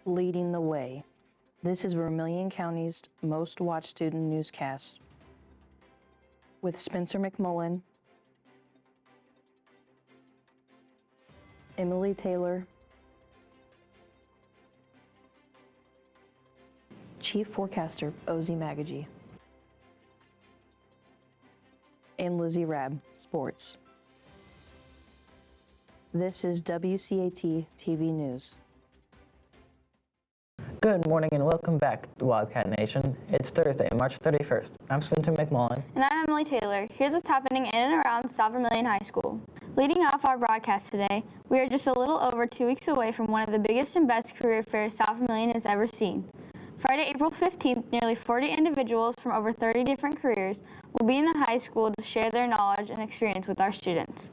Leading the Way. This is Vermilion County's most watched student newscast with Spencer McMullen, Emily Taylor, Chief Forecaster Ozzie Magaji, and Lizzie Rabb, Sports. This is WCAT TV News. Good morning and welcome back to Wildcat Nation. It's Thursday, March 31st. I'm Spencer McMullen. And I'm Emily Taylor. Here's what's happening in and around South Vermilion High School. Leading off our broadcast today, we are just a little over 2 weeks away from one of the biggest and best career fairs South Vermilion has ever seen. Friday, April 15th, nearly 40 individuals from over 30 different careers will be in the high school to share their knowledge and experience with our students.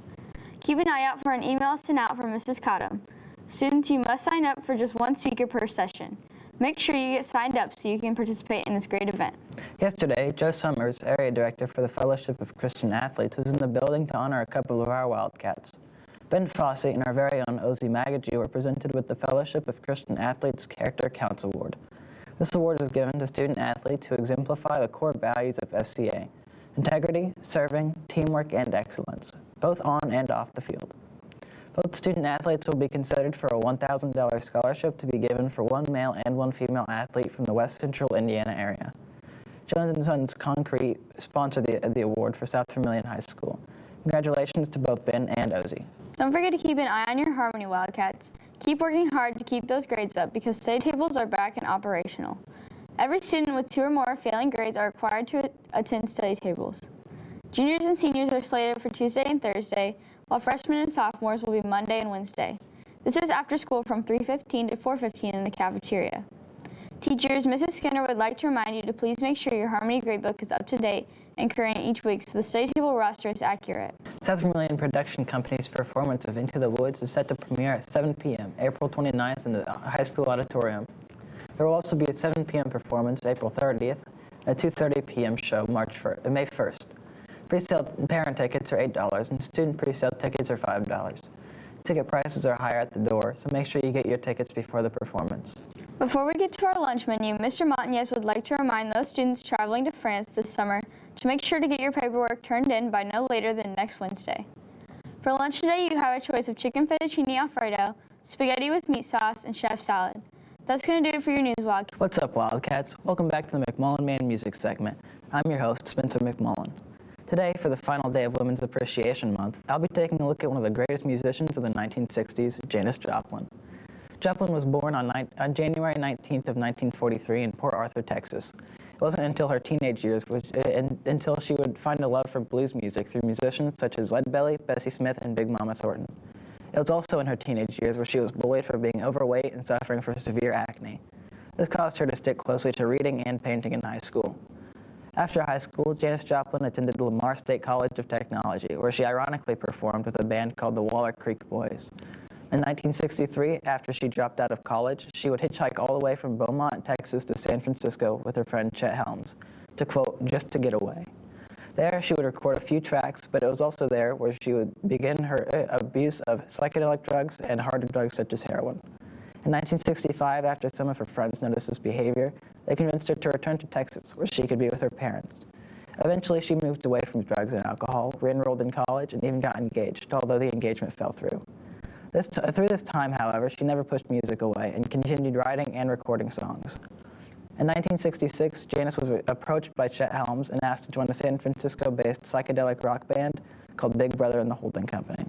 Keep an eye out for an email sent out from Mrs. Cottom. Students, you must sign up for just one speaker per session. Make sure you get signed up so you can participate in this great event. Yesterday, Joe Summers, Area Director for the Fellowship of Christian Athletes, was in the building to honor a couple of our Wildcats. Ben Fosse and our very own Ozzie Magaji were presented with the Fellowship of Christian Athletes Character Counts Award. This award is given to student athletes who exemplify the core values of FCA: integrity, serving, teamwork, and excellence, both on and off the field. Both student athletes will be considered for a $1,000 scholarship to be given for one male and one female athlete from the West Central Indiana area. Jones & Sons Concrete sponsored the award for South Vermilion High School. Congratulations to both Ben and Ozzie. Don't forget to keep an eye on your Harmony Wildcats. Keep working hard to keep those grades up because study tables are back and operational. Every student with 2 or more failing grades are required to attend study tables. Juniors and seniors are slated for Tuesday and Thursday, while freshmen and sophomores will be Monday and Wednesday. This is after school from 3:15 to 4:15 in the cafeteria. Teachers, Mrs. Skinner would like to remind you to please make sure your Harmony gradebook is up to date and current each week so the study table roster is accurate. South Vermilion Production Company's performance of Into the Woods is set to premiere at 7 p.m. April 29th in the high school auditorium. There will also be a 7 p.m. performance April 30th and a 2:30 p.m. show May 1st. Pre-sale parent tickets are $8 and student pre-sale tickets are $5. Ticket prices are higher at the door, so make sure you get your tickets before the performance. Before we get to our lunch menu, Mr. Montañez would like to remind those students traveling to France this summer to make sure to get your paperwork turned in by no later than next Wednesday. For lunch today, you have a choice of chicken fettuccine Alfredo, spaghetti with meat sauce, and chef salad. That's going to do it for your news, Wildcats. What's up, Wildcats? Welcome back to the McMullen Man Music segment. I'm your host, Spencer McMullen. Today, for the final day of Women's Appreciation Month, I'll be taking a look at one of the greatest musicians of the 1960s, Janis Joplin. Joplin was born on January 19th of 1943 in Port Arthur, Texas. It wasn't until her teenage years until she would find a love for blues music through musicians such as Lead Belly, Bessie Smith, and Big Mama Thornton. It was also in her teenage years where she was bullied for being overweight and suffering from severe acne. This caused her to stick closely to reading and painting in high school. After high school, Janis Joplin attended Lamar State College of Technology, where she ironically performed with a band called the Waller Creek Boys. In 1963, after she dropped out of college, she would hitchhike all the way from Beaumont, Texas to San Francisco with her friend Chet Helms to, quote, just to get away. There, she would record a few tracks, but it was also there where she would begin her abuse of psychedelic drugs and harder drugs such as heroin. In 1965, after some of her friends noticed this behavior, they convinced her to return to Texas, where she could be with her parents. Eventually, she moved away from drugs and alcohol, re-enrolled in college, and even got engaged, although the engagement fell through. Through this time, however, she never pushed music away and continued writing and recording songs. In 1966, Janis was approached by Chet Helms and asked to join a San Francisco-based psychedelic rock band called Big Brother and the Holding Company.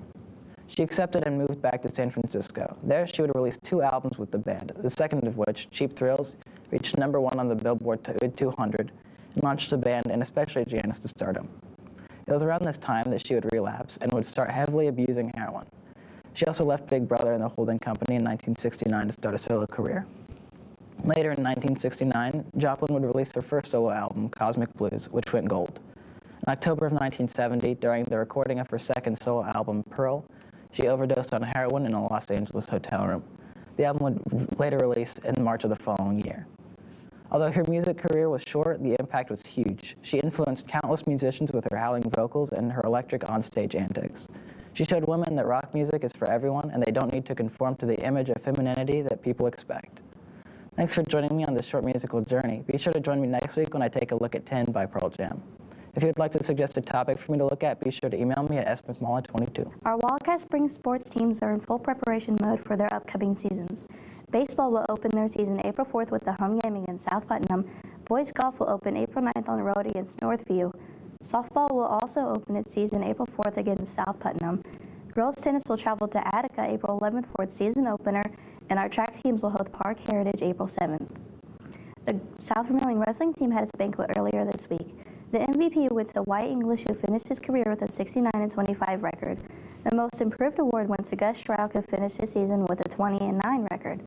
She accepted and moved back to San Francisco. There, she would release 2 albums with the band, the second of which, Cheap Thrills, reached #1 on the Billboard 200 and launched the band and especially Janis to stardom. It was around this time that she would relapse and would start heavily abusing heroin. She also left Big Brother and the Holding Company in 1969 to start a solo career. Later in 1969, Joplin would release her first solo album, Cosmic Blues, which went gold. In October of 1970, during the recording of her second solo album, Pearl, she overdosed on heroin in a Los Angeles hotel room. The album would later release in March of the following year. Although her music career was short, the impact was huge. She influenced countless musicians with her howling vocals and her electric onstage antics. She showed women that rock music is for everyone and they don't need to conform to the image of femininity that people expect. Thanks for joining me on this short musical journey. Be sure to join me next week when I take a look at 10 by Pearl Jam. If you would like to suggest a topic for me to look at, be sure to email me at smcmullen22. Our Wildcat Spring sports teams are in full preparation mode for their upcoming seasons. Baseball will open their season April 4th with the home game against South Putnam. Boys golf will open April 9th on the road against Northview. Softball will also open its season April 4th against South Putnam. Girls tennis will travel to Attica April 11th for its season opener, and our track teams will host Park Heritage April 7th. The South Vermillion wrestling team had its banquet earlier this week. The MVP went to Wyatt English, who finished his career with a 69-25 record. The Most Improved Award went to Gus Strouk, who finished his season with a 20-9 record.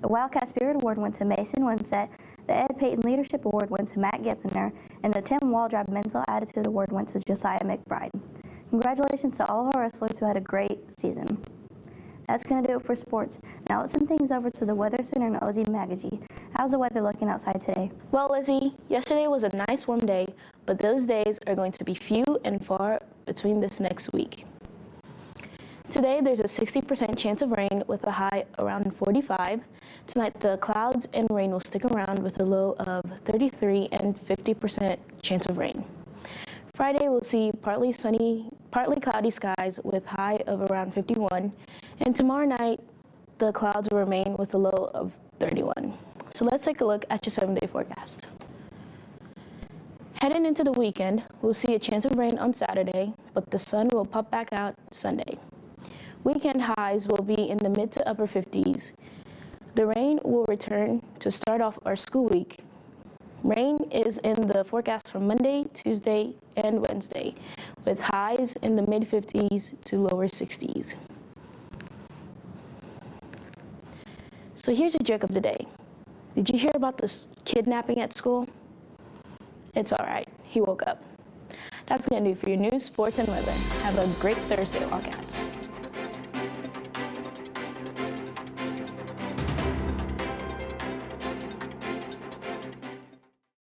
The Wildcat Spirit Award went to Mason Wimsett. The Ed Payton Leadership Award went to Matt Gippener, and the Tim Waldrop Mental Attitude Award went to Josiah McBride. Congratulations to all of our wrestlers who had a great season. That's going to do it for sports. Now let's send things over to the Weather Center and Ozzie Magaji. How's the weather looking outside today? Well, Lizzie, yesterday was a nice warm day, but those days are going to be few and far between this next week. Today, there's a 60% chance of rain with a high around 45. Tonight, the clouds and rain will stick around with a low of 33 and 50% chance of rain. Friday, we'll see partly sunny, partly cloudy skies with high of around 51. And tomorrow night, the clouds will remain with a low of 31. So let's take a look at your 7-day forecast. Heading into the weekend, we'll see a chance of rain on Saturday, but the sun will pop back out Sunday. Weekend highs will be in the mid to upper 50s. The rain will return to start off our school week. Rain is in the forecast for Monday, Tuesday, and Wednesday, with highs in the mid 50s to lower 60s. So here's a joke of the day. Did you hear about this kidnapping at school? It's all right, he woke up. That's gonna do for your news, sports, and weather. Have a great Thursday, Wildcats.